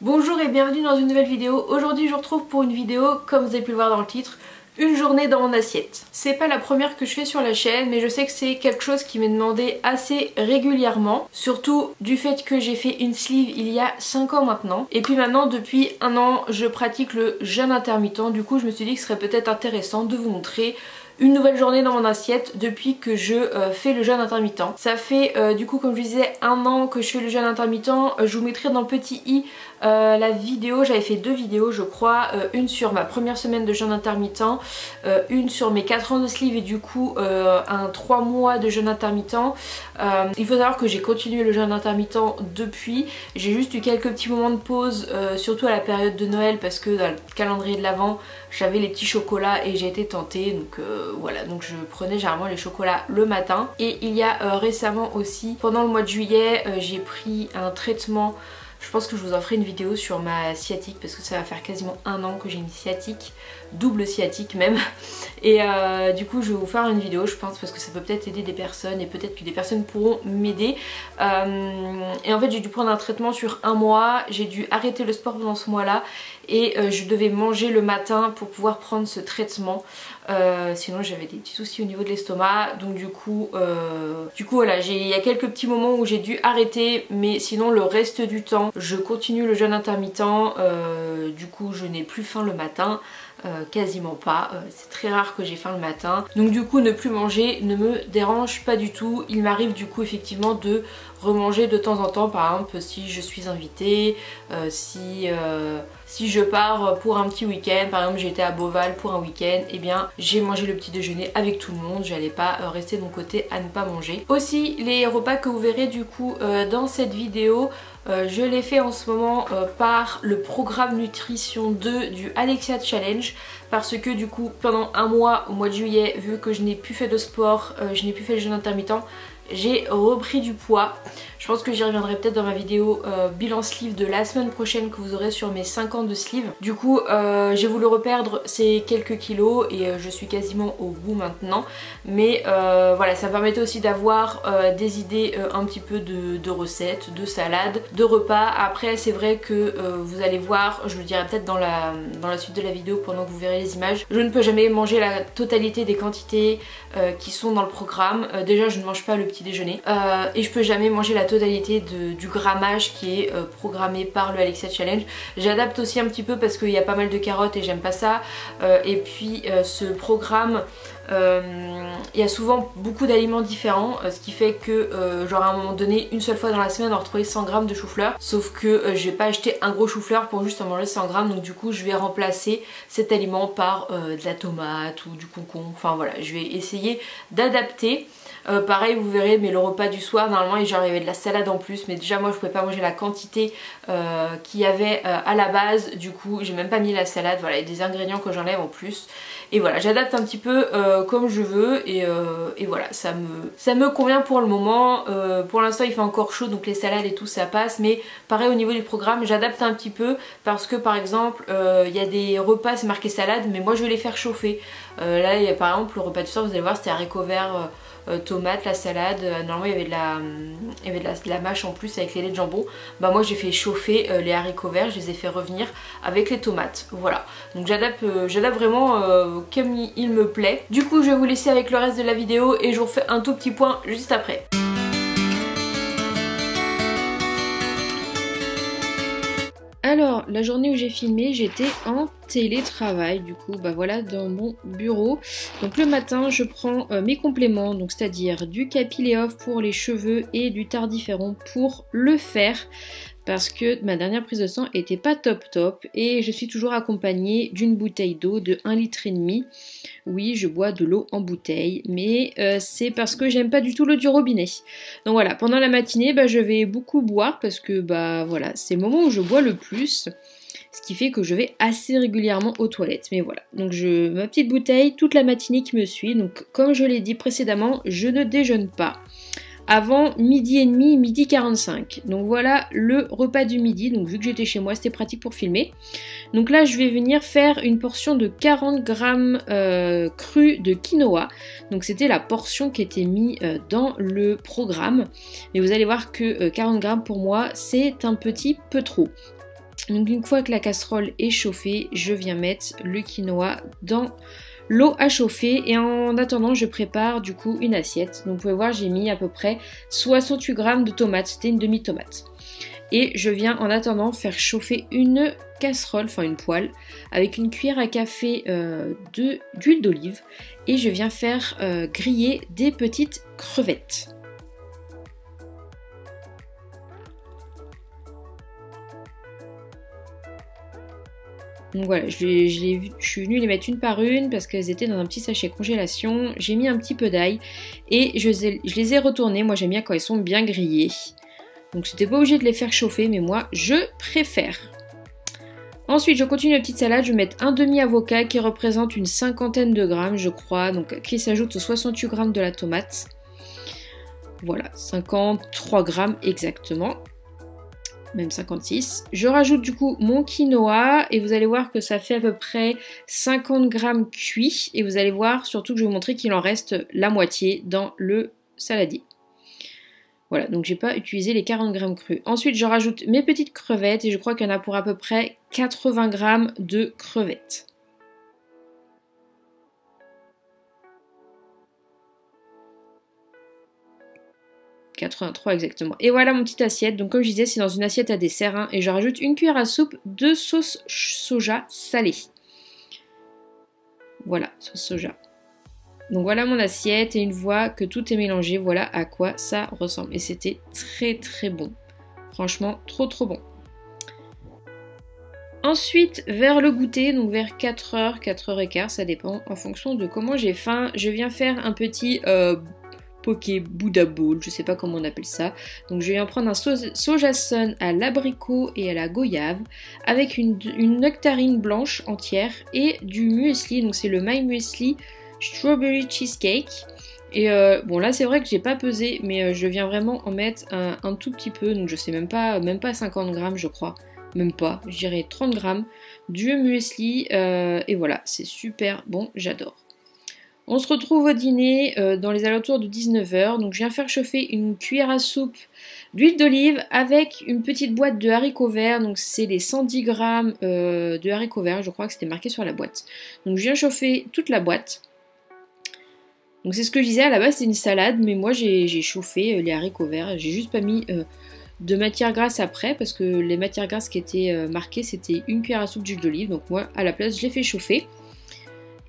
Bonjour et bienvenue dans une nouvelle vidéo. Aujourd'hui je vous retrouve pour une vidéo, comme vous avez pu le voir dans le titre, une journée dans mon assiette. C'est pas la première que je fais sur la chaîne, mais je sais que c'est quelque chose qui m'est demandé assez régulièrement. Surtout du fait que j'ai fait une sleeve il y a 5 ans maintenant. Et puis maintenant depuis un an je pratique le jeûne intermittent. Du coup je me suis dit que ce serait peut-être intéressant de vous montrer une nouvelle journée dans mon assiette depuis que je fais le jeûne intermittent. Ça fait du coup, comme je disais, un an que je fais le jeûne intermittent. Je vous mettrai dans le petit i la vidéo, j'avais fait 2 vidéos je crois, une sur ma première semaine de jeûne intermittent, une sur mes 4 ans de sleeve et du coup un 3 mois de jeûne intermittent. Il faut savoir que j'ai continué le jeûne intermittent depuis, j'ai juste eu quelques petits moments de pause, surtout à la période de Noël parce que dans le calendrier de l'Avent j'avais les petits chocolats et j'ai été tentée, donc voilà, donc je prenais généralement les chocolats le matin. Et il y a récemment aussi, pendant le mois de juillet, j'ai pris un traitement. Je pense que je vous en ferai une vidéo sur ma sciatique parce que ça va faire quasiment un an que j'ai une sciatique, double sciatique même. Et du coup je vais vous faire une vidéo je pense parce que ça peut peut-être aider des personnes et peut-être que des personnes pourront m'aider. Et en fait j'ai dû prendre un traitement sur un mois, j'ai dû arrêter le sport pendant ce mois-là et je devais manger le matin pour pouvoir prendre ce traitement. Sinon j'avais des petits soucis au niveau de l'estomac, donc du coup voilà, il y a quelques petits moments où j'ai dû arrêter, mais sinon le reste du temps je continue le jeûne intermittent. Du coup je n'ai plus faim le matin, quasiment pas, c'est très rare que j'ai faim le matin, donc du coup ne plus manger ne me dérange pas du tout. Il m'arrive du coup effectivement de remanger de temps en temps, par exemple si je suis invitée, si je pars pour un petit week-end, par exemple j'étais à Beauval pour un week-end, et bien j'ai mangé le petit déjeuner avec tout le monde, j'allais pas rester de mon côté à ne pas manger. Aussi les repas que vous verrez du coup dans cette vidéo, je les fais en ce moment par le programme nutrition 2 du Alexia Challenge, parce que du coup pendant un mois, au mois de juillet, vu que je n'ai plus fait de sport, je n'ai plus fait le jeûne intermittent, j'ai repris du poids. Je pense que j'y reviendrai peut-être dans ma vidéo bilan sleeve de la semaine prochaine que vous aurez sur mes 5 ans de sleeve. Du coup j'ai voulu reperdre ces quelques kilos et je suis quasiment au bout maintenant. Mais voilà, ça me permettait aussi d'avoir des idées un petit peu de recettes, de salades, de repas. Après c'est vrai que vous allez voir, je le dirai peut-être dans la suite de la vidéo pendant que vous verrez les images, je ne peux jamais manger la totalité des quantités qui sont dans le programme. Déjà je ne mange pas le petit déjeuner et je peux jamais manger la totalité du grammage qui est programmé par le Alexia Challenge. J'adapte aussi un petit peu parce qu'il y a pas mal de carottes et j'aime pas ça, et puis ce programme il y a souvent beaucoup d'aliments différents, ce qui fait que genre à un moment donné, une seule fois dans la semaine on va retrouver 100 g de chou-fleur, sauf que je vais pas acheter un gros chou-fleur pour juste en manger 100 g, donc du coup je vais remplacer cet aliment par de la tomate ou du concombre, enfin voilà, je vais essayer d'adapter. Pareil vous verrez, mais le repas du soir normalement il y avait de la salade en plus, mais déjà moi je pouvais pas manger la quantité qu'il y avait à la base, du coup j'ai même pas mis la salade, voilà, il y a des ingrédients que j'enlève en plus. Et voilà, j'adapte un petit peu comme je veux et voilà, ça me convient pour le moment. Pour l'instant il fait encore chaud donc les salades et tout ça passe, mais pareil au niveau du programme j'adapte un petit peu parce que par exemple il y a des repas c'est marqué salade mais moi je vais les faire chauffer. Là il y a par exemple le repas du soir, vous allez voir, c'était haricots verts, tomates, la salade, normalement il y avait de la mâche en plus avec les laits de jambon. Bah moi j'ai fait chauffer les haricots verts, je les ai fait revenir avec les tomates, voilà. Donc j'adapte vraiment comme il me plaît. Du coup je vais vous laisser avec le reste de la vidéo et je vous refais un tout petit point juste après. Alors la journée où j'ai filmé, j'étais en télétravail, du coup bah voilà, dans mon bureau. Donc le matin je prends mes compléments, donc c'est-à-dire du Capiléof pour les cheveux et du Tardiféron pour le fer, parce que ma dernière prise de sang était pas top et je suis toujours accompagnée d'une bouteille d'eau de 1,5 litre. Oui, je bois de l'eau en bouteille, mais c'est parce que j'aime pas du tout l'eau du robinet. Donc voilà, pendant la matinée, bah, je vais beaucoup boire parce que bah voilà, c'est le moment où je bois le plus. Ce qui fait que je vais assez régulièrement aux toilettes, mais voilà. Donc ma petite bouteille toute la matinée qui me suit. Donc comme je l'ai dit précédemment, je ne déjeune pas avant midi et demi, midi 45. Donc voilà le repas du midi. Donc vu que j'étais chez moi, c'était pratique pour filmer. Donc là, je vais venir faire une portion de 40 grammes crus de quinoa. Donc c'était la portion qui était mise dans le programme. Mais vous allez voir que 40 grammes pour moi, c'est un petit peu trop. Donc une fois que la casserole est chauffée, je viens mettre le quinoa dans l'eau à chauffer et en attendant je prépare du coup une assiette. Donc vous pouvez voir j'ai mis à peu près 68 g de tomates, c'était une demi-tomate. Et je viens en attendant faire chauffer une casserole, enfin une poêle, avec une cuillère à café d'huile d'olive et je viens faire griller des petites crevettes. Donc voilà, je suis venue les mettre une par une parce qu'elles étaient dans un petit sachet congélation. J'ai mis un petit peu d'ail et je les ai retournées. Moi j'aime bien quand elles sont bien grillées. Donc c'était pas obligé de les faire chauffer, mais moi je préfère. Ensuite je continue la petite salade, je vais mettre un demi-avocat qui représente une cinquantaine de grammes je crois, donc qui s'ajoute aux 68 g de la tomate. Voilà, 53 grammes exactement. Même 56. Je rajoute du coup mon quinoa et vous allez voir que ça fait à peu près 50 g cuit et vous allez voir surtout que je vais vous montrer qu'il en reste la moitié dans le saladier. Voilà, donc j'ai pas utilisé les 40 g crus. Ensuite je rajoute mes petites crevettes et je crois qu'il y en a pour à peu près 80 g de crevettes. Exactement. Et voilà mon petite assiette. Donc comme je disais, c'est dans une assiette à dessert hein, et je rajoute une cuillère à soupe de sauce soja salée. Voilà, sauce soja. Donc voilà mon assiette et une fois que tout est mélangé, voilà à quoi ça ressemble. Et c'était très très bon. Franchement, trop trop bon. Ensuite, vers le goûter, donc vers 4h, 4h15, ça dépend en fonction de comment j'ai faim. Je viens faire un petit poké Buddha bowl, je sais pas comment on appelle ça. Donc je viens prendre un soja sun à l'abricot et à la goyave avec une nectarine blanche entière et du muesli, donc c'est le My Muesli Strawberry Cheesecake. Et bon là c'est vrai que j'ai pas pesé, mais je viens vraiment en mettre un tout petit peu, donc je sais même pas 50 g je crois. Même pas, je dirais 30 g du muesli et voilà, c'est super bon, j'adore. On se retrouve au dîner dans les alentours de 19 h, donc je viens faire chauffer une cuillère à soupe d'huile d'olive avec une petite boîte de haricots verts, donc c'est les 110 g de haricots verts, je crois que c'était marqué sur la boîte. Donc je viens chauffer toute la boîte. Donc c'est ce que je disais, à la base c'est une salade, mais moi j'ai chauffé les haricots verts, j'ai juste pas mis de matière grasse après parce que les matières grasses qui étaient marquées c'était une cuillère à soupe d'huile d'olive, donc moi à la place je l'ai fait chauffer.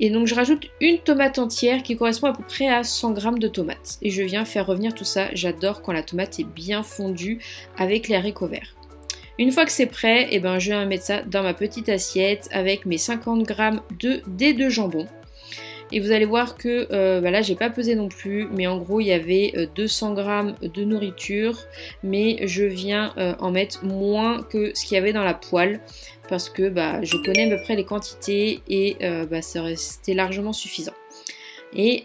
Et donc je rajoute une tomate entière qui correspond à peu près à 100 g de tomates. Et je viens faire revenir tout ça, j'adore quand la tomate est bien fondue avec les haricots verts. Une fois que c'est prêt, eh ben, je viens mettre ça dans ma petite assiette avec mes 50 g de dés de jambon. Et vous allez voir que là j'ai pas pesé non plus, mais en gros il y avait 200 g de nourriture, mais je viens en mettre moins que ce qu'il y avait dans la poêle parce que je connais à peu près les quantités et ça restait largement suffisant. Et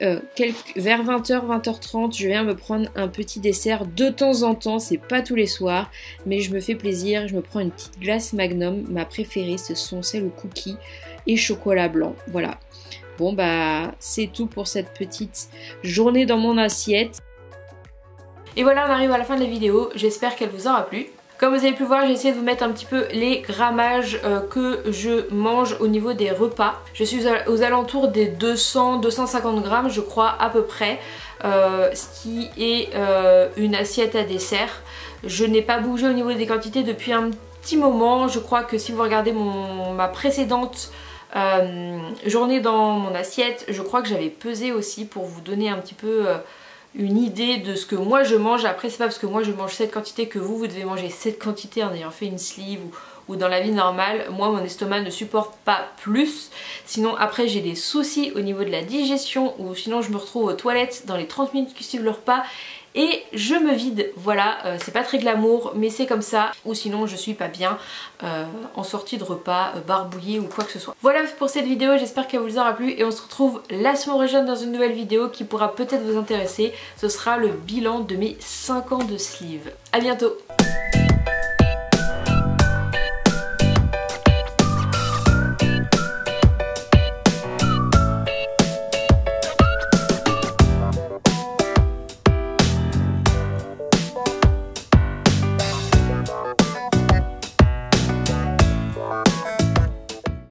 vers 20h, 20h30, je viens me prendre un petit dessert de temps en temps, c'est pas tous les soirs, mais je me fais plaisir, je me prends une petite glace Magnum, ma préférée ce sont celles au cookies et chocolat blanc, voilà. Bon c'est tout pour cette petite journée dans mon assiette. Et voilà, on arrive à la fin de la vidéo, j'espère qu'elle vous aura plu. Comme vous avez pu voir, j'ai essayé de vous mettre un petit peu les grammages que je mange au niveau des repas. Je suis aux alentours des 200-250 grammes je crois à peu près, ce qui est une assiette à dessert. Je n'ai pas bougé au niveau des quantités depuis un petit moment, je crois que si vous regardez ma précédente journée dans mon assiette, je crois que j'avais pesé aussi pour vous donner un petit peu une idée de ce que moi je mange. Après c'est pas parce que moi je mange cette quantité que vous devez manger cette quantité en ayant fait une sleeve ou dans la vie normale. Moi mon estomac ne supporte pas plus, sinon après j'ai des soucis au niveau de la digestion ou sinon je me retrouve aux toilettes dans les 30 minutes qui suivent le repas et je me vide, voilà, c'est pas très glamour mais c'est comme ça, ou sinon je suis pas bien en sortie de repas, barbouillée ou quoi que ce soit. Voilà pour cette vidéo, j'espère qu'elle vous aura plu et on se retrouve la semaine prochaine dans une nouvelle vidéo qui pourra peut-être vous intéresser. Ce sera le bilan de mes 5 ans de sleeve. A bientôt.